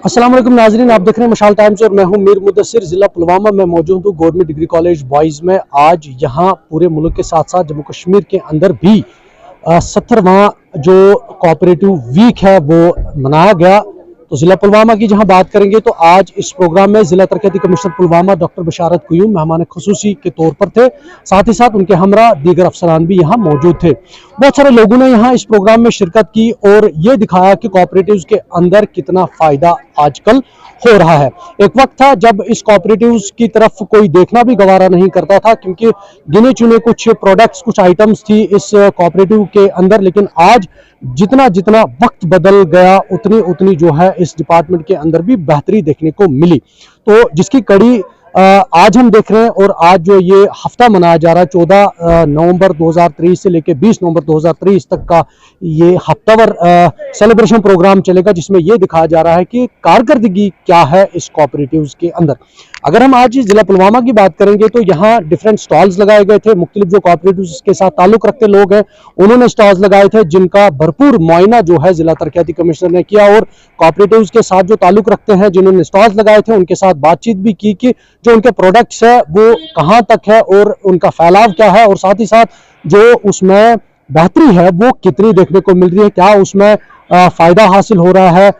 अस्सलाम वालेकुम नाजरीन, आप देख रहे हैं मशाल टाइम्स और मैं हूं मीर मुदस्सिर। जिला पुलवामा में मौजूद हूं गवर्नमेंट डिग्री कॉलेज बॉयज़ में। आज यहां पूरे मुल्क के साथ साथ जम्मू कश्मीर के अंदर भी 70वां जो कोऑपरेटिव वीक है वो मनाया गया। तो जिला पुलवामा की जहां बात करेंगे तो आज इस प्रोग्राम में जिला तरक्याती कमिश्नर पुलवामा डॉक्टर बशारत कुयूम मेहमान खुसूसी के तौर पर थे। साथ ही साथ उनके हमरा दीगर अफसरान भी यहाँ मौजूद थे। बहुत सारे लोगों ने यहाँ इस प्रोग्राम में शिरकत की और ये दिखाया कि कोऑपरेटिव्स के अंदर कितना फायदा आजकल हो रहा है। एक वक्त था जब इस कोऑपरेटिव्स की तरफ कोई देखना भी गवारा नहीं करता था, क्योंकि गिने चुने कुछ प्रोडक्ट्स, कुछ आइटम्स थी इस कोऑपरेटिव के अंदर। लेकिन आज जितना जितना वक्त बदल गया उतनी उतनी जो है इस डिपार्टमेंट के अंदर भी बेहतरी देखने को मिली। तो जिसकी कड़ी आज हम देख रहे हैं और आज जो ये हफ्ता मनाया जा रहा है 14 नवंबर 2023 से लेकर 20 नवंबर 2023 तक का ये हफ्तावर सेलिब्रेशन प्रोग्राम चलेगा, जिसमें ये दिखाया जा रहा है कि कारकर्दगी क्या है इस कोऑपरेटिव्स के अंदर। अगर हम आज जिला पुलवामा की बात करेंगे तो यहाँ डिफरेंट स्टॉल्स लगाए गए थे। मुख्तलिफ जो कोऑपरेटिव्स के साथ ताल्लुक रखते लोग हैं उन्होंने स्टॉल्स लगाए थे, जिनका भरपूर मुआयना जो है जिला तरक्याती कमिश्नर ने किया और कोऑपरेटिव्स के साथ जो ताल्लुक रखते हैं जिन्होंने स्टॉल्स लगाए थे उनके साथ बातचीत भी की कि जो उनके प्रोडक्ट्स है वो कहाँ तक है और उनका फैलाव क्या है, और साथ ही साथ जो उसमें बेहतरी है वो कितनी देखने को मिल रही है, क्या उसमें फायदा हासिल हो रहा है।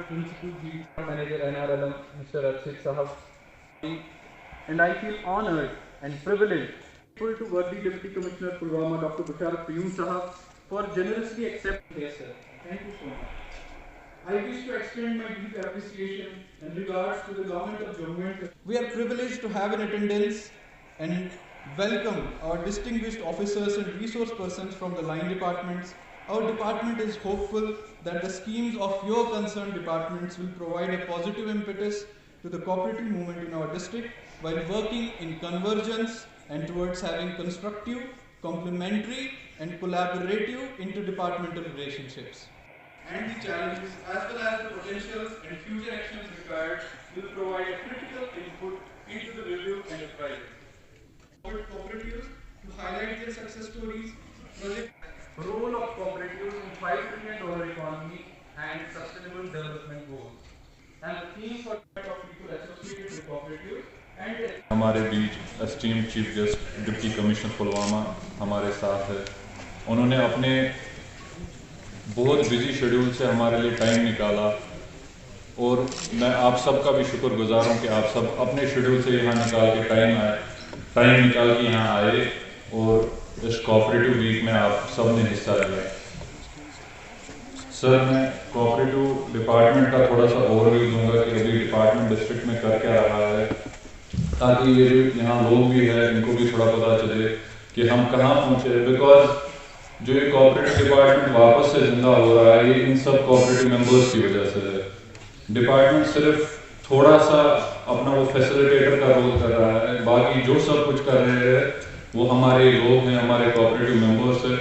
Principal Manager NRLM, Mr. Arshid Sahab, and I feel honored and privileged to work the Deputy Commissioner Pulwama, Dr. Bashar Piyun Sahab, for generously accepting this. Sir. Thank you so much. I wish to extend my deep appreciation and regards to the Government of Jammu. We are privileged to have in attendance and welcome our distinguished officers and resource persons from the line departments. Our department is hopeful that the schemes of your concerned departments will provide a positive impetus to the cooperative movement in our district while working in convergence and towards having constructive, complementary and collaborative interdepartmental relationships. And the challenges as well as the potentials and future actions required will provide a critical input into the review and advisory. Cooperatives to highlight their success stories, project role of cooperatives in $5 trillion economy and sustainable development goals. And the theme for people associated with cooperatives and हमारे बीच esteemed chief guest deputy commissioner Pulwama हमारे साथ है। उन्होंने अपने बहुत busy schedule से हमारे लिए टाइम निकाला और मैं आप सबका भी शुक्रगुजार हूँ कि आप सब अपने शेड्यूल से यहाँ निकाल के टाइम निकाल के यहाँ आए और इस कोऑपरेटिव वीक में आप सब ने हिस्सा लिया। सर, मैं कोऑपरेटिव डिपार्टमेंट का थोड़ा सा ओवरव्यू दूंगा कि अभी डिपार्टमेंट डिस्ट्रिक्ट में कर क्या रहा है, ताकि ये जो यहाँ लोग भी हैं इनको भी थोड़ा पता चले कि हम कहाँ पहुँचे। बिकॉज जो ये कोऑपरेटिव डिपार्टमेंट वापस से जिंदा हो रहा है ये इन सब कोऑपरेटिव मेंबर्स की वजह से है। डिपार्टमेंट सिर्फ थोड़ा सा अपना वो फैसिलिटेटर का रोल कर रहा है, बाकी जो सब कुछ कर रहे हैं वो हमारे लोग हैं, हमारे कोऑपरेटिव मेंबर्स हैं।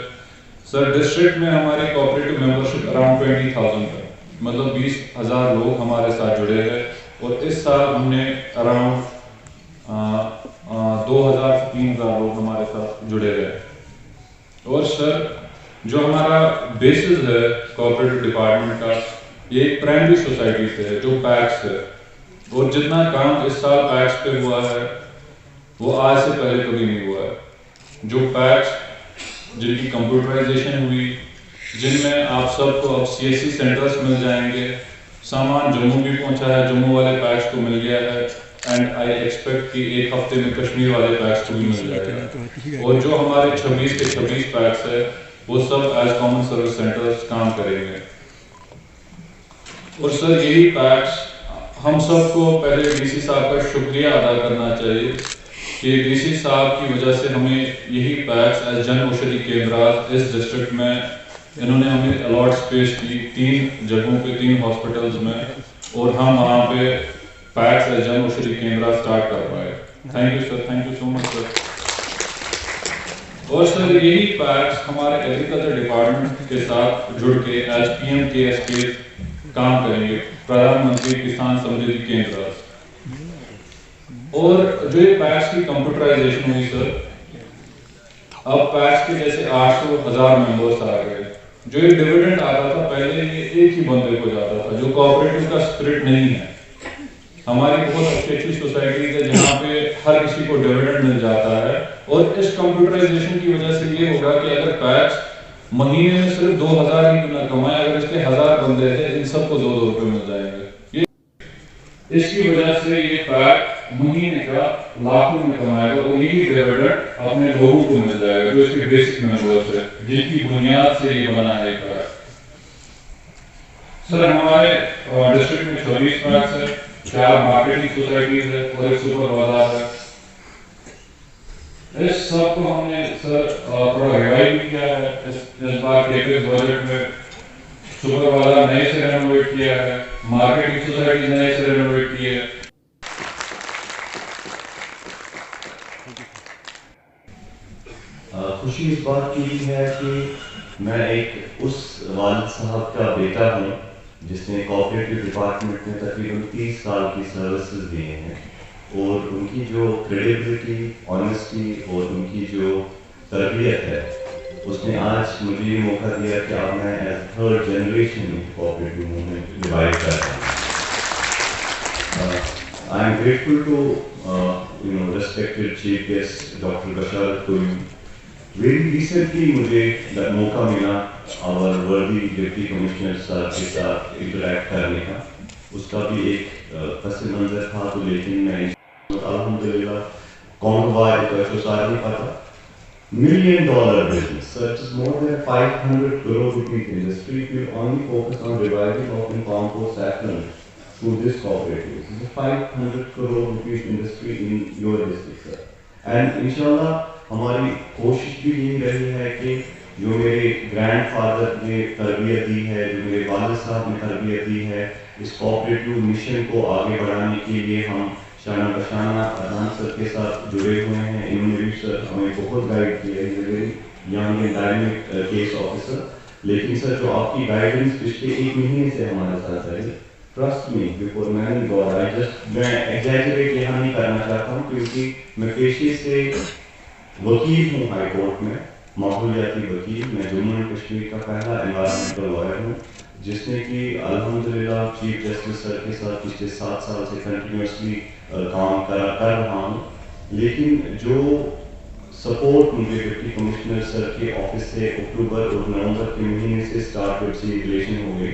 सर, डिस्ट्रिक्ट में हमारी कोऑपरेटिव मेंबरशिप अराउंड 20,000 है, मतलब 20,000 लोग हमारे साथ जुड़े हैं और इस साल हमने अराउंड 2,000 से 3,000 लोग हमारे साथ जुड़े हैं। और सर, जो हमारा बेसिस है कोऑपरेटिव डिपार्टमेंट का, ये एक प्राइमरी सोसाइटी से है जो पैक्स है, और जितना काम इस साल पैक्स पे हुआ है वो आज से पहले कभी नहीं हुआ है। जो पैक्स जिनकी कंप्यूटराइजेशन हुई, जिनमें आप सबको अब CSC सेंटर्स मिल जाएंगे, सामान जम्मू भी पहुंचा है, जम्मू वाले पैक्स को मिल गया है, एंड आई एक्सपेक्ट कि एक हफ्ते में कश्मीर वाले पैक्स को भी मिल जाएगा। और जो हमारे 26 के 26 पैक्स है वो सब एज कॉमन सर्विस सेंटर्स काम करेंगे। और सर, यही पैक्स हम सबको पहले DC साहब का शुक्रिया अदा करना चाहिए कि डीसी साहब की वजह से हमें यही पैक्स एज जन औषधि केंद्र इस डिस्ट्रिक्ट में इन्होंने हमें अलॉट स्पेस की 3 जगहों पे 3 हॉस्पिटल्स में, और हम वहाँ पे पैक्स एज जन औषधि केंद्र स्टार्ट कर पाए। Thank you sir, thank you so much sir. और सर यही पैक्स हमारे एग्रीकल्चर डिपार्टमेंट के साथ जुड़ के एज PMKSK काम करेंगे, प्रधानमंत्री किसान समृद्धि केंद्र। और जो ये पैक्स की कंप्यूटराइजेशन हुई सर, अब पैक्स के जैसे 800,000 मेंबर्स आ गए। जो ये डिविडेंड आता था पहले ये एक ही बंदे को जाता था, जो कोऑपरेटिव का स्पिरिट नहीं है। हमारी बहुत अच्छी अच्छी सोसाइटीज है जहाँ पे हर किसी को डिविडेंड मिल जाता है, और इस कंप्यूटराइजेशन की वजह से ये होगा कि अगर पैक्स महीने में सिर्फ 2,000 ही न कमाए, अगर इसके 1000 बंदे थे इन सबको 2-2 रुपए मिल जाएंगे। ये इसकी वजह से ये पैक महीने का लाखों में कमाएगा, और यही डिविडेंड अपने लोगों को मिल जाएगा जो इसके बेसिक मेंबर्स है, जिनकी बुनियाद से ये बना है पैक। सर हमारे डिस्ट्रिक्ट में 26 पैक्स है, 4 मार्केटिंग सोसाइटीज है और एक सुपर बाजार है। इस सब को हमने सर थोड़ा रिवाइव भी किया है इस बार के बजट में। सुपर बाजार नए से रेनोवेट किया है, मार्केटिंग सोसाइटीज नए से रेनोवेट की है। खुशी इस बात की भी है कि मैं एक उस वालिद साहब का बेटा हूँ जिसने कोऑपरेटिव डिपार्टमेंट में तकरीबन 30 साल की सर्विसेज दिए हैं, और उनकी जो क्रेडिबिलिटी, ऑनेस्टी और उनकी जो तरबियत है, उसने आज मुझे ये मौका दिया कि अब मैं as 3rd generation cooperative movement revive कर रहा हूँ। I am grateful to respected chief guest doctor Basharat कोई। वेरी रिसेंटली मुझे मौका मिला और वर्दी डिप्टी कमिश्नर साहब के साथ इंटरेक्ट करने का, उसका भी एक पस मंजर था। तो लेकिन मैं अल्हम्दुलिल्लाह कौन हुआ है तो सारा नहीं पता। $1 million business, such as more than 500 crore rupees industry will only focus on reviving of and compost effluent through this cooperative. This is a 500 crore rupees industry in your district, sir. And inshallah हमारी कोशिश भी यही रही है कि जो मेरे grandfather ने तरबियत दी है, जो मेरे वालिद साहब ने तरबियत दी है, इस कोऑपरेटिव मिशन को आगे बढ़ाने के लिए हम शाना बशाना प्रधान सर के साथ जुड़े हुए हैं। इन्होंने भी सर हमें बहुत गाइड किया है, young and dynamic case officer. लेकिन सर जो आपकी गाइडेंस पिछले 1 महीने से हमारे साथ रही, trust me before man God, मैं एग्जैजरेट यहाँ नहीं करना चाहता हूँ, क्योंकि मैं पेशे से वकील हूँ हाई कोर्ट में, माहौलियाती वकील। मैं जम्मू एंड कश्मीर का पहला एनवायरमेंटल लॉयर हूँ जिसने कि अल्हम्दुलिल्लाह चीफ जस्टिस सर के साथ पिछले 7 साल से कंटिन्यूसली काम कर रहा हूँ। लेकिन जो सपोर्ट मुझे डिप्टी कमिश्नर सर के ऑफिस से अक्टूबर और नवंबर के महीने से स्टार्ट से रिलेशन हो गई,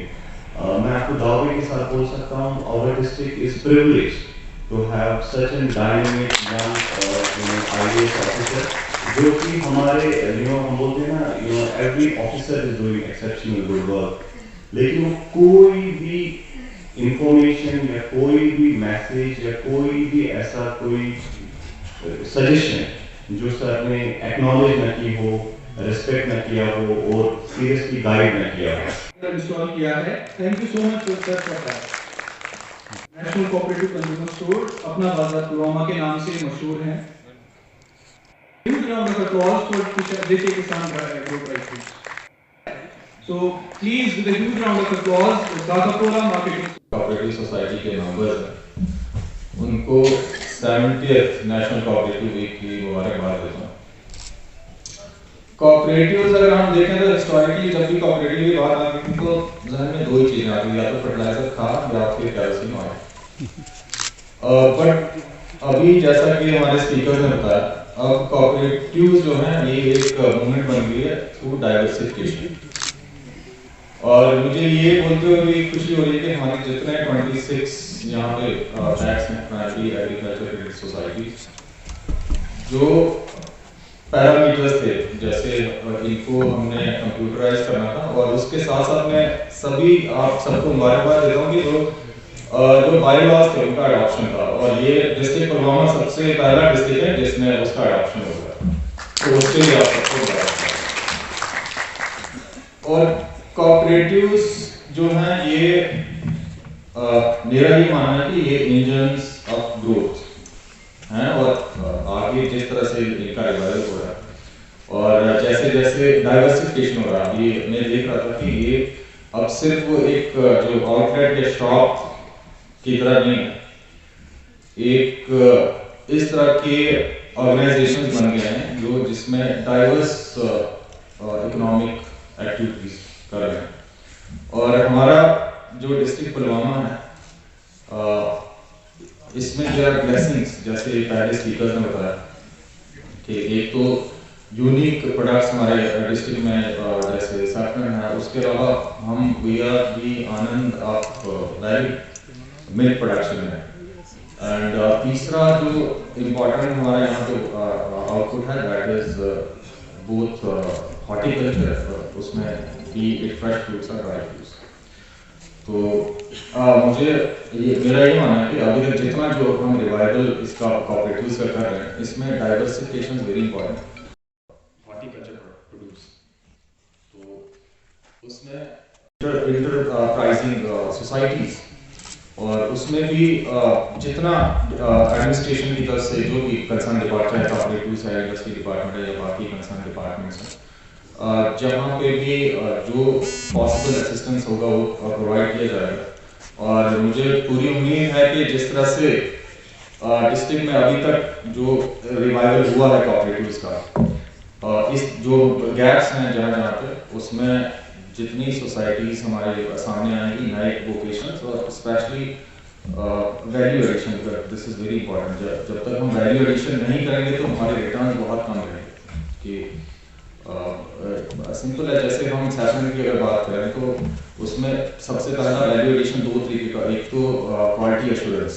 मैं आपको दावे के साथ बोल सकता हूँ our district is privileged to have such a dynamic young IAS officer, जो कि हमारे हम बोलते हैं ना, every officer is doing exceptional good work, लेकिन वो कोई भी इंफॉर्मेशन या कोई भी मैसेज या कोई भी ऐसा कोई सजेशन जो सर ने एक्नॉलेज न की हो, रेस्पेक्ट न किया हो और सीरियसली गाइड न किया हो, इंस्टॉल किया है। Thank you so much sir for that. National cooperative consumer store अपना बाजार पुलवामा के नाम से मशहूर है। Huge round of applause for Deshe Kisan Agro Prices. So please with a huge round of applause, Dakapura Marketing cooperative society के members हैं, उनको 70th नेशनल कोऑपरेटिव वीक की मुबारकबाद देता हूँ। कोऑपरेटिव्स अगर हम देखें तो हिस्टोरिकली जब भी कोऑपरेटिव की बात आती है तो ज़हन में 2 ही चीज़ें आती हैं, या तो फर्टिलाइजर खाद या फिर केरोसिन ऑयल। बट अभी जैसा कि हमारे स्पीकर ने बताया, अब कोऑपरेटिव्स जो हैं ये एक मूवमेंट बन गई है थ्रू डाइवर्सिफिकेशन। और मुझे ये बोलते हुए भी खुशी हो रही है कि हमारे जितने 26 यहाँ पे पैक्स हैं, प्राइमरी एग्रीकल्चर क्रेडिट सोसाइटीज, जो पैरामीटर्स थे जैसे इनको हमने कंप्यूटराइज करना था, और उसके साथ साथ मैं सभी आप सबको मुबारकबाद देता हूँ कि जो बाईलॉज थे उनका अडॉप्शन था, और और ये डिस्ट्रिक्ट पुलवामा सबसे पहला डिस्ट्रिक्ट है जिसमें उसका अडॉप्शन होगा, तो उसके लिए आप सबको बधाई। और कोऑपरेटिव्स जो हैं ये मेरा ये मानना है कि ये इंजन्स ऑफ ग्रोथ हैं, और आगे जिस तरह से इनका रिवाइवल हो रहा है और जैसे जैसे डाइवर्सिफिकेशन हो रहा है, ये मैं देख रहा था कि ये अब सिर्फ एक जो आउटलेट या शॉप की तरह नहीं है, एक इस तरह के ऑर्गेनाइजेशन बन गए हैं जो जिसमें डाइवर्स इकोनॉमिक एक्टिविटीज कर रहे हैं। और हमारा जो डिस्ट्रिक्ट पुलवामा है इसमें जो है ब्लेसिंग्स, जैसे पहले स्पीकर्स ने बताया कि एक तो यूनिक प्रोडक्ट्स हमारे डिस्ट्रिक्ट में जैसे सैफरन है, उसके अलावा हम we are the Anand of very milk production है। एंड तीसरा जो इम्पोर्टेंट हमारा यहाँ पे आउटपुट है दैट इज बोथ हॉर्टिकल्चर, उसमें भी एक फ्रेश फ्रूट्स और ड्राई फ्रूट्स। तो मुझे ये मेरा ये मानना है कि अभी तक जितना जो हम रिवाइवल इसका कोऑपरेटिव्स का कर रहे हैं, इसमें diversification very important. Horticulture produce, तो उसमें इंटरप्राइजिंग सोसाइटीज, और उसमें भी जितना एडमिनिस्ट्रेशन की तरफ से जो भी कंसर्न डिपार्टमेंट है, कोऑपरेटिव्स है, इंडस्ट्री डिपार्टमेंट है या बाकी कंसर्न डिपार्टमेंट्स हैं, जहाँ पे भी जो पॉसिबल असिस्टेंस होगा वो प्रोवाइड किया जाएगा। और मुझे पूरी उम्मीद है कि जिस तरह से डिस्ट्रिक्ट में अभी तक जो रिवाइवल हुआ है कोऑपरेटिव्स का, इस जो गैप्स हैं जहाँ जहाँ पे, उसमें जितनी सोसाइटीज हमारे सामने आएंगी, नए वोकेशंस और specially value addition, this is very important. जब तक हम वैल्यू एडिशन नहीं करेंगे तो हमारे रिटर्न बहुत कम रहेंगे। कि सिंपल है, जैसे हम सैफरन की अगर बात करें तो उसमें सबसे पहला वैल्यू एडिशन दो तरीके का, एक तो क्वालिटी एश्योरेंस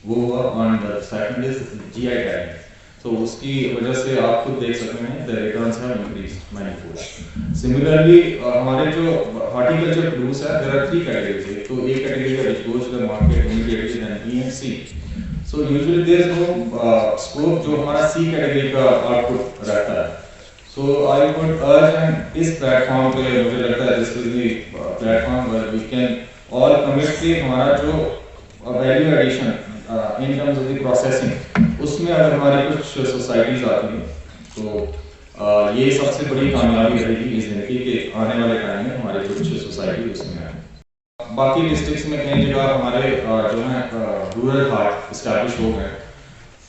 वो हुआ, and second is GI tagging. तो उसकी वजह से आप खुद देख सकते हैं the returns have increased manifold. Similarly हमारे जो हॉर्टिकल्चर प्रोड्यूस है, देयर आर थ्री कैटेगरीज। एक तो एक कैटेगरी है which goes to the market immediately, then B and C. So usually there is no scope जो हमारा सी कैटेगरी का आउटपुट रहता है। So I would urge, and इस प्लेटफॉर्म पे मुझे लगता है this will be platform where we can all commit कि हमारा जो value addition in terms of the processing, उसमें अगर हमारी कुछ सोसाइटीज आती हैं तो ये सबसे बड़ी कामयाबी रहेगी इस जिंदगी के आने वाले टाइम में हमारी कुछ सोसाइटी उसमें है। बाकी डिस्ट्रिक्ट्स में कई जगह हमारे जो है रूरल हार्ट इस्टेब्लिश हो गए,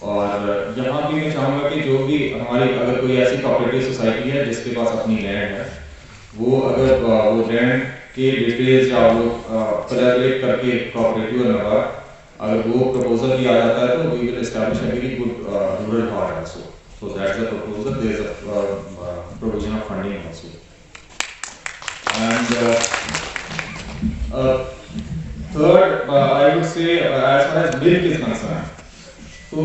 और यहाँ भी मैं चाहूँगा कि जो भी हमारी अगर कोई ऐसी कोऑपरेटिव सोसाइटी है जिसके पास अपनी लैंड है, वो अगर वो लैंड के डिटेल्स या वो कोलैबोरेट करके कोऑपरेटिव और नबार्ड अगर वो प्रपोजल भी आ जाता है तो we will establish a very good rural heart also. So that's the proposal, there is a provision of funding also. And third I would say as far as milk is concern, तो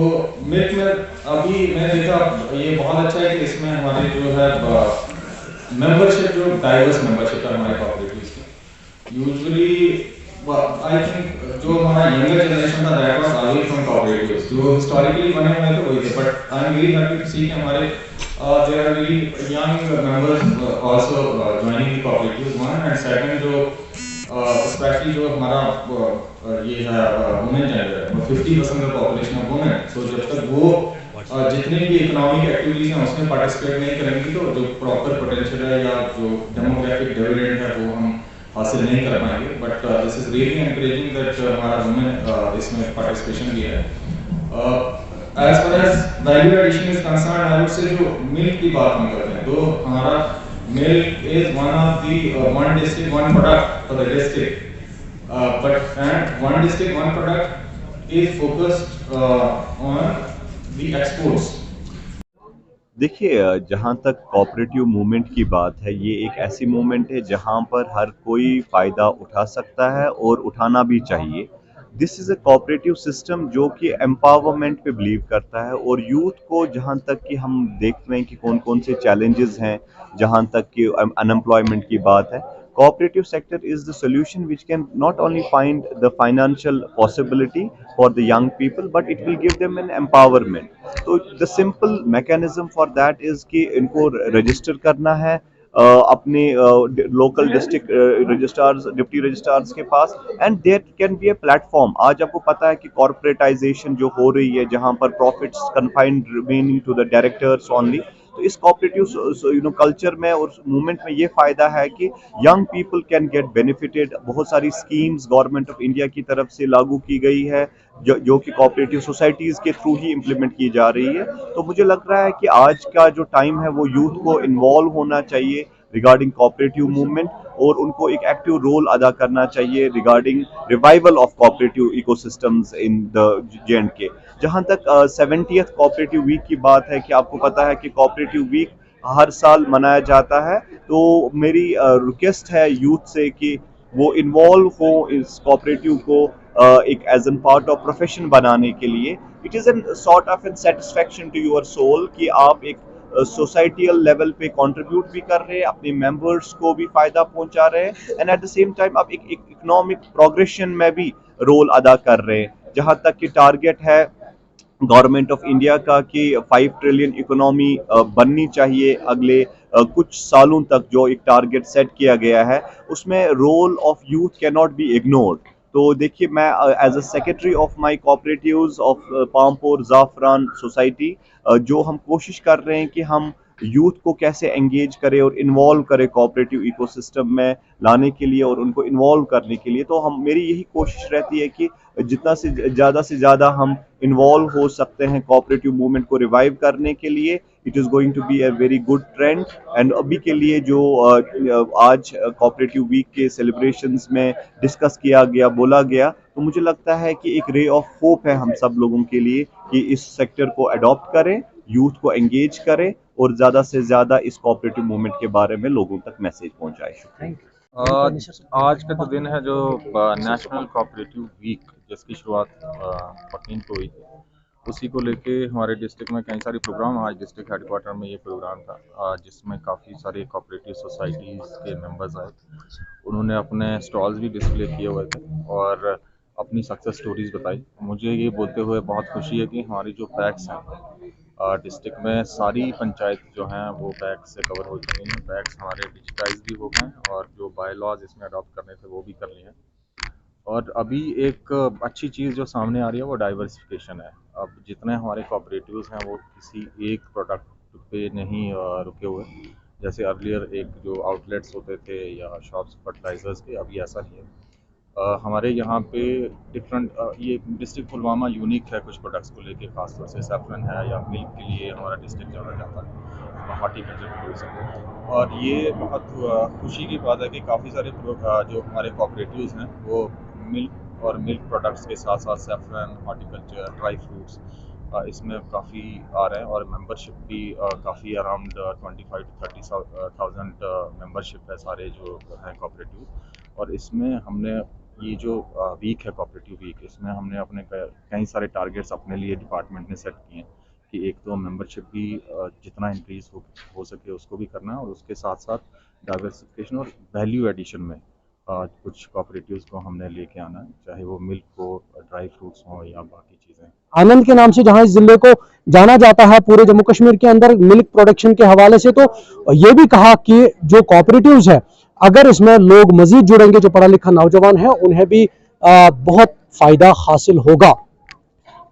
milk में अभी मैंने देखा ये बहुत अच्छा है कि इसमें हमारे जो है मेंबरशिप, जो डाइवर्स मेंबरशिप है हमारे कोऑपरेटिव्स की। यूजुअली आई थिंक जो हमारा यंगर जनरेशन था that was away from cooperatives, जो हिस्टोरिकली बने हुए थे वही थे, but I am very happy to see कि हमारे there are very young members also joining the cooperatives. One and second जो स्पेशली जो हमारा ये है women gender, 50% of population of women. So जब तक वो जितने भी इकोनॉमिक एक्टिविटीज हैं उसमें पार्टिसिपेट नहीं करेंगी तो जो प्रॉपर पोटेंशियल है या जो डेमोग्राफिक डिविडेंड है वो हम हासिल नहीं कर पाएंगे। But this is really encouraging that हमारा वुमेन इसमें पार्टिसिपेशन भी है। As far as value addition is concern, I would say जो मिल्क की बात हम करते हैं तो हमारा milk is one of the one district one product for the district, but and one district one product is focused on the exports. देखिए, जहाँ तक कोऑपरेटिव मूवमेंट की बात है, ये एक ऐसी मूवमेंट है जहाँ पर हर कोई फ़ायदा उठा सकता है और उठाना भी चाहिए। This is a cooperative system जो कि एम्पावरमेंट पे बिलीव करता है, और यूथ को जहाँ तक कि हम देखते हैं कि कौन कौन से चैलेंजेस हैं, जहाँ तक कि अनएम्प्लॉयमेंट की बात है, cooperative sector is the solution which can not only find the financial possibility for the young people, but it will give them an empowerment. तो the simple mechanism for that is कि इनको register करना है अपने local district registrars, deputy registrars के पास, and there can be a platform. आज आपको पता है कि कॉर्पोरेटाइजेशन जो हो रही है, जहां पर profits confined remaining to the directors only, तो इस कोऑपरेटिव कल्चर में और मूवमेंट में ये फायदा है कि young people can get benefited. बहुत सारी स्कीम्स गवर्नमेंट ऑफ इंडिया की तरफ से लागू की गई है जो कि कोऑपरेटिव सोसाइटीज के थ्रू ही इम्प्लीमेंट की जा रही है। तो मुझे लग रहा है कि आज का जो टाइम है वो यूथ को इन्वॉल्व होना चाहिए रिगार्डिंग कोऑपरेटिव मूवमेंट, और उनको एक एक्टिव रोल अदा करना चाहिए regarding revival of cooperative ecosystems in the J&K। जहां तक 70th कोऑपरेटिव वीक की बात है कि आपको पता है कि कोऑपरेटिव वीक हर साल मनाया जाता है, तो मेरी रिक्वेस्ट है यूथ से कि वो इन्वॉल्व हो इस कोऑपरेटिव को एक as an part of profession बनाने के लिए। It is an sort of an satisfaction to your soul कि आप एक सोसाइटियल लेवल पे कंट्रीब्यूट भी कर रहे हैं, अपने मेंबर्स को भी फायदा पहुंचा रहे हैं, and at the same time आप एक इकोनॉमिक प्रोग्रेशन में भी रोल अदा कर रहे हैं। जहां तक कि टारगेट है गवर्नमेंट ऑफ इंडिया का कि 5 ट्रिलियन इकोनॉमी बननी चाहिए अगले कुछ सालों तक, जो एक टारगेट सेट किया गया है, उसमें role of youth can not be ignored. तो देखिए, मैं as a secretary of my cooperatives of Pampore ज़ाफ़रान सोसाइटी, जो हम कोशिश कर रहे हैं कि हम यूथ को कैसे एंगेज करें और इन्वॉल्व करें कोऑपरेटिव इकोसिस्टम में लाने के लिए और उनको इन्वॉल्व करने के लिए। तो मेरी यही कोशिश रहती है कि जितना से ज़्यादा हम इन्वॉल्व हो सकते हैं कोऑपरेटिव मूवमेंट को रिवाइव करने के लिए, it is going to be a very good trend. And अभी के लिए जो आज कोऑपरेटिव वीक के सेलिब्रेशंस में डिस्कस किया गया, बोला गया, तो मुझे लगता है कि एक रे ऑफ होप है हम सब लोगों के लिए कि इस सेक्टर को अडॉप्ट करें, यूथ को एंगेज करें और ज़्यादा से ज़्यादा इस कोऑपरेटिव मूवमेंट के बारे में लोगों तक मैसेज पहुंचाएं। आज का जो दिन है, जो नेशनल कोऑपरेटिव वीक जिसकी शुरुआत 14 को हुई थी, उसी को लेके हमारे डिस्ट्रिक्ट में कई सारे प्रोग्राम, आज डिस्ट्रिक्ट हेडक्वार्टर में ये प्रोग्राम था जिसमें काफ़ी सारे कोऑपरेटिव सोसाइटीज़ के मेंबर्स आए। उन्होंने अपने स्टॉल्स भी डिस्प्ले किए हुए थे और अपनी सक्सेस स्टोरीज बताई। मुझे ये बोलते हुए बहुत खुशी है कि हमारी जो पैक्स हैं डिस्ट्रिक्ट में, सारी पंचायत जो हैं वो पैक्स से कवर हो चुकी हैं। पैक्स हमारे डिजिटाइज भी हो गए और जो बाय लॉज इसमें अडॉप्ट करने थे वो भी कर लिए हैं। और अभी एक अच्छी चीज़ जो सामने आ रही है वो डाइवर्सिफिकेशन है। अब जितने हमारे कोऑपरेटिव्स हैं वो किसी एक प्रोडक्ट पे नहीं रुके हुए। जैसे अर्लियर एक जो आउटलेट्स होते थे या शॉप्स फर्टिलाइजर्स के, अभी ऐसा नहीं है। हमारे यहाँ पे डिफरेंट ये डिस्ट्रिक्ट पुलवामा यूनिक है कुछ प्रोडक्ट्स को लेके, खासतौर से सैफरन है या मिल्क के लिए हमारा डिस्ट्रिक्ट जाना जाता है, हॉर्टिकल्चर टूरिज्म। और ये बहुत खुशी की बात है कि काफ़ी सारे जो हमारे कोऑपरेटिव्स हैं वो मिल्क और मिल्क प्रोडक्ट्स के साथ साथ सैफरन, हॉर्टिकल्चर, ड्राई फ्रूट्स इसमें काफ़ी आ रहे हैं। और मेंबरशिप भी काफ़ी अराउंड 25 to 30,000 मेंबरशिप है सारे जो हैं कोऑपरेटिव। और इसमें हमने ये जो वीक है कोऑपरेटिव वीक, इसमें हमने अपने कई सारे टारगेट्स अपने लिए डिपार्टमेंट ने सेट किए हैं कि एक तो मेंबरशिप भी जितना इंक्रीज़ हो सके उसको भी करना है, और उसके साथ साथ डाइवर्सिफिकेशन और वैल्यू एडिशन में कुछ कोऑपरेटिव्स को हमने लेके आना है, चाहे वो मिल्क हो, ड्राई फ्रूट्स हो या बाकी चीज़ें। आनंद के नाम से जहां इस जिले को जाना जाता है पूरे जम्मू कश्मीर के अंदर मिल्क प्रोडक्शन के हवाले से, तो ये भी कहा कि जो कोऑपरेटिव्स है, अगर इसमें लोग मजीद जुड़ेंगे, जो पढ़ा लिखा नौजवान है, उन्हें भी बहुत फायदा हासिल होगा।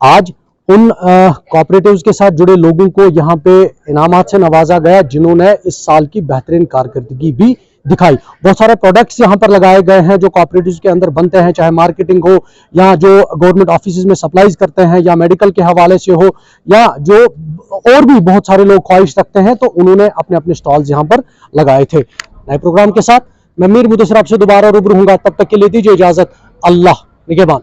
आज उन कोऑपरेटिव्स के साथ जुड़े लोगों को यहाँ पे इनामात से नवाजा गया जिन्होंने इस साल की बेहतरीन कारकर्दगी भी दिखाई। बहुत सारे प्रोडक्ट्स यहाँ पर लगाए गए हैं जो कोऑपरेटिव्स के अंदर बनते हैं, चाहे मार्केटिंग हो या जो गवर्नमेंट ऑफिस में सप्लाईज करते हैं या मेडिकल के हवाले से हो, या जो और भी बहुत सारे लोग ख्वाहिश रखते हैं, तो उन्होंने अपने अपने स्टॉल्स यहाँ पर लगाए थे। नए प्रोग्राम के साथ मैं मीर मुदस्सिर आपसे दोबारा रूबरू हूँगा, तब तक के लिए दीजिए इजाजत। अल्लाह निगहबान।